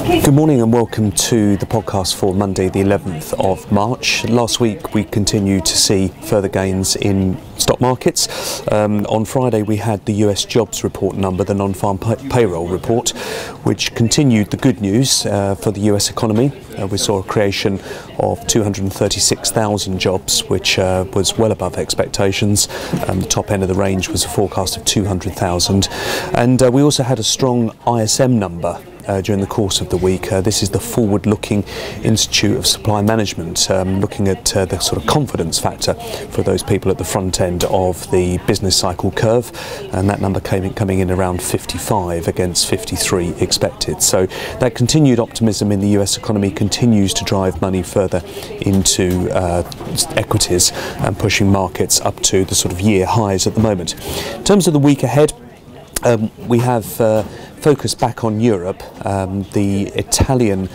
Good morning and welcome to the podcast for Monday the 11th of March. Last week we continued to see further gains in stock markets. On Friday we had the US jobs report number, the non-farm payroll report, which continued the good news for the US economy. We saw a creation of 236,000 jobs, which was well above expectations. The top end of the range was a forecast of 200,000. And we also had a strong ISM number during the course of the week. This is the Forward-Looking Institute of Supply Management, looking at the sort of confidence factor for those people at the front end of the business cycle curve, and that number coming in around 55 against 53 expected. So that continued optimism in the US economy continues to drive money further into equities and pushing markets up to the sort of year highs at the moment. In terms of the week ahead, we have focus back on Europe. The Italian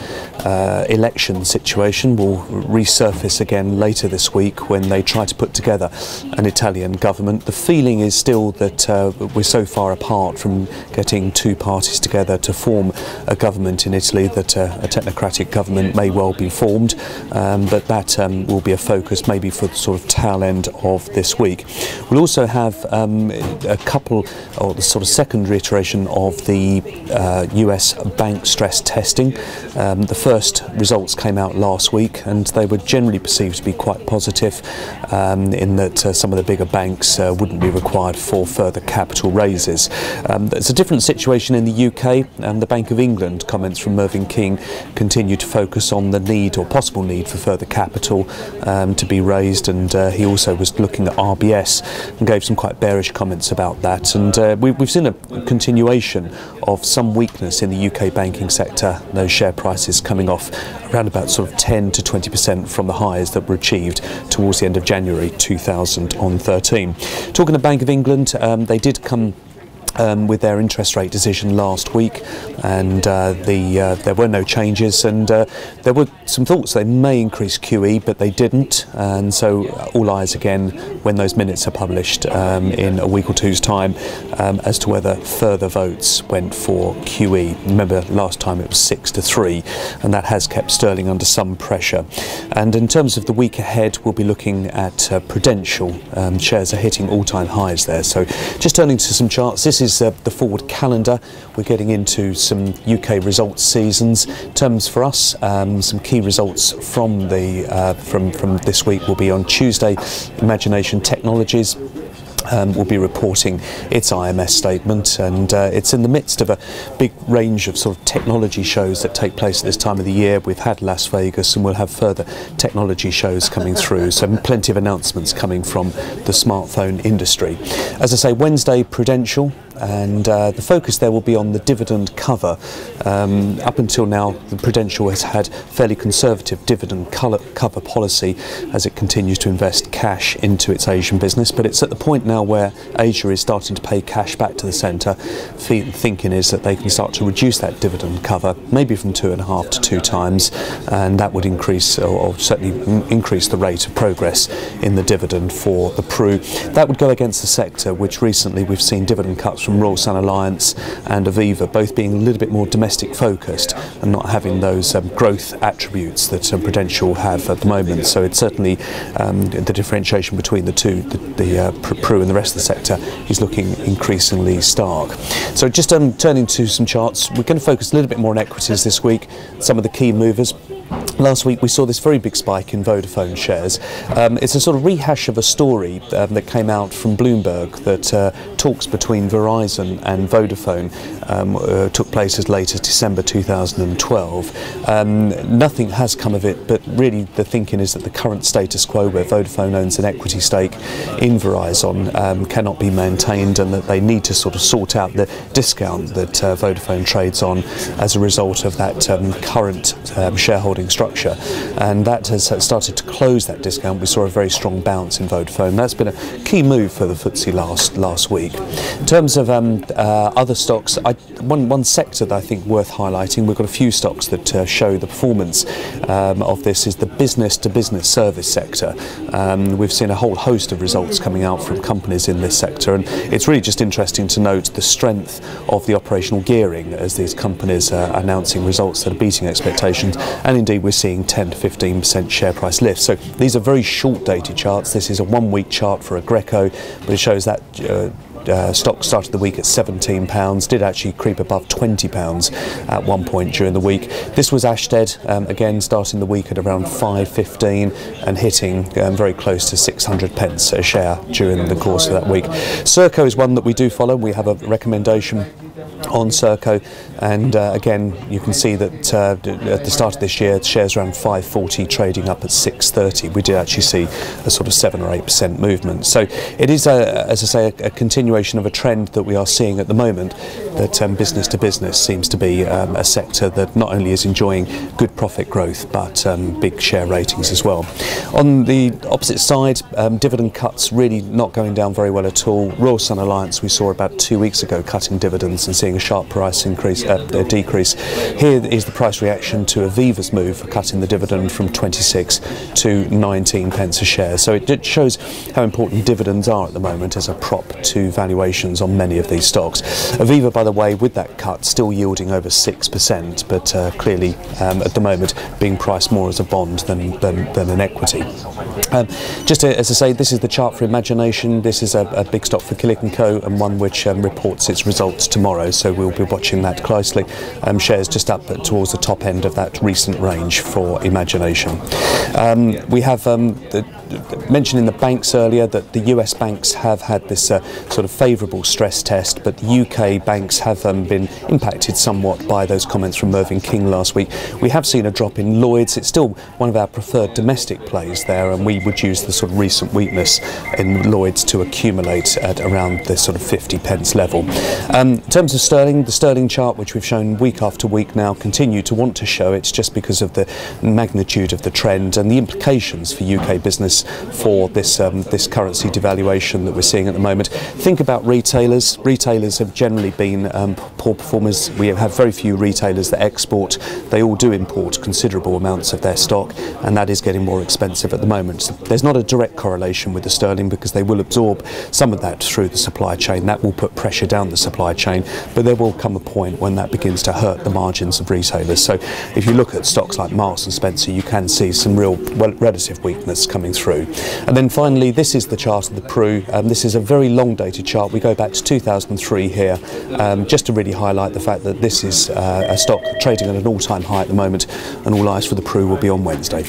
election situation will resurface again later this week when they try to put together an Italian government. The feeling is still that we're so far apart from getting two parties together to form a government in Italy that a technocratic government may well be formed, but that will be a focus maybe for the sort of tail end of this week. We'll also have a couple, or the sort of secondary iteration of the US bank stress testing. The first results came out last week and they were generally perceived to be quite positive, in that some of the bigger banks wouldn't be required for further capital raises. There's a different situation in the UK, and the Bank of England comments from Mervyn King continue to focus on the need or possible need for further capital to be raised, and he also was looking at RBS and gave some quite bearish comments about that. And we've seen a continuation of some weakness in the UK banking sector, those share prices coming off around about sort of 10 to 20% from the highs that were achieved towards the end of January 2013. Talking to Bank of England, they did come with their interest rate decision last week, and there were no changes, and there were some thoughts they may increase QE, but they didn't, and so all eyes again when those minutes are published in a week or two's time as to whether further votes went for QE. Remember last time it was 6-3, and that has kept sterling under some pressure. And in terms of the week ahead, we'll be looking at Prudential. Shares are hitting all-time highs there. So just turning to some charts, this is the forward calendar. We're getting into some UK results seasons. In terms for us, some key results from the from this week will be on Tuesday. Imagination Technologies will be reporting its IMS statement, and it's in the midst of a big range of sort of technology shows that take place at this time of the year. We've had Las Vegas, and we'll have further technology shows coming through, so plenty of announcements coming from the smartphone industry. As I say, Wednesday, Prudential, and the focus there will be on the dividend cover. Up until now, the Prudential has had fairly conservative dividend cover policy as it continues to invest cash into its Asian business, but it's at the point now where Asia is starting to pay cash back to the centre. Thinking is that they can start to reduce that dividend cover, maybe from 2.5 to 2 times, and that would increase, or certainly increase, the rate of progress in the dividend for the Pru. That would go against the sector, which recently we've seen dividend cuts from Royal Sun Alliance and Aviva, both being a little bit more domestic focused and not having those growth attributes that Prudential have at the moment. So it's certainly the differentiation between the two, the Pru and the rest of the sector, is looking increasingly stark. So just turning to some charts, we're going to focus a little bit more on equities this week, some of the key movers. Last week we saw this very big spike in Vodafone shares. It's a sort of rehash of a story that came out from Bloomberg, that talks between Verizon and Vodafone took place as late as December 2012. Nothing has come of it, but really the thinking is that the current status quo, where Vodafone owns an equity stake in Verizon, cannot be maintained, and that they need to sort of sort out the discount that Vodafone trades on as a result of that current shareholding structure, and that has started to close that discount. We saw a very strong bounce in Vodafone. That's been a key move for the FTSE last week. In terms of other stocks, I one sector that I think worth highlighting, we've got a few stocks that show the performance of this, is the business-to-business service sector. We've seen a whole host of results coming out from companies in this sector, and it's really just interesting to note the strength of the operational gearing as these companies are announcing results that are beating expectations, and indeed we're seeing 10 to 15% share price lift. So these are very short dated charts. This is a 1 week chart for Aggreko, but it shows that stock started the week at £17, did actually creep above £20 at one point during the week. This was Ashtead, again starting the week at around 5.15 and hitting very close to 600 pence a share during the course of that week. Serco is one that we do follow. We have a recommendation on Serco, and again you can see that at the start of this year the shares around 5.40 trading up at 6.30. We did actually see a sort of 7 or 8% movement. So it is, as I say, a continuation of a trend that we are seeing at the moment, that business to business seems to be a sector that not only is enjoying good profit growth but big share ratings as well. On the opposite side, dividend cuts really not going down very well at all. Royal Sun Alliance, we saw about 2 weeks ago cutting dividends and seeing a sharp price increase, decrease. Here is the price reaction to Aviva's move for cutting the dividend from 26 to 19 pence a share. So it shows how important dividends are at the moment as a prop to valuations on many of these stocks. Aviva, by the way, with that cut still yielding over 6%, but clearly at the moment being priced more as a bond than an equity. Just as I say, this is the chart for Imagination. This is a big stock for Killick & Co, and one which reports its results tomorrow, so we'll be watching that closely. Shares just up towards the top end of that recent range for Imagination. We have mentioned in the banks earlier that the US banks have had this sort of favourable stress test, but UK banks have been impacted somewhat by those comments from Mervyn King last week. We have seen a drop in Lloyds. It's still one of our preferred domestic plays there, and we would use the sort of recent weakness in Lloyds to accumulate at around this sort of 50 pence level. In terms of sterling, the sterling chart, which we've shown week after week now, continue to want to show. It's just because of the magnitude of the trend and the implications for UK business for this this currency devaluation that we're seeing at the moment. Think about retailers. Retailers have generally been poor performers. We have very few retailers that export. They all do import considerable amounts of their stock, and that is getting more expensive at the moment. So there's not a direct correlation with the sterling, because they will absorb some of that through the supply chain. That will put pressure down the supply chain, but there will come a point when that begins to hurt the margins of retailers. So if you look at stocks like Marks and Spencer, you can see some real relative weakness coming through. And then finally, this is the chart of the Pru. This is a very long dated chart. We go back to 2003 here, just to really highlight the fact that this is a stock trading at an all-time high at the moment, and all eyes for the Pru will be on Wednesday.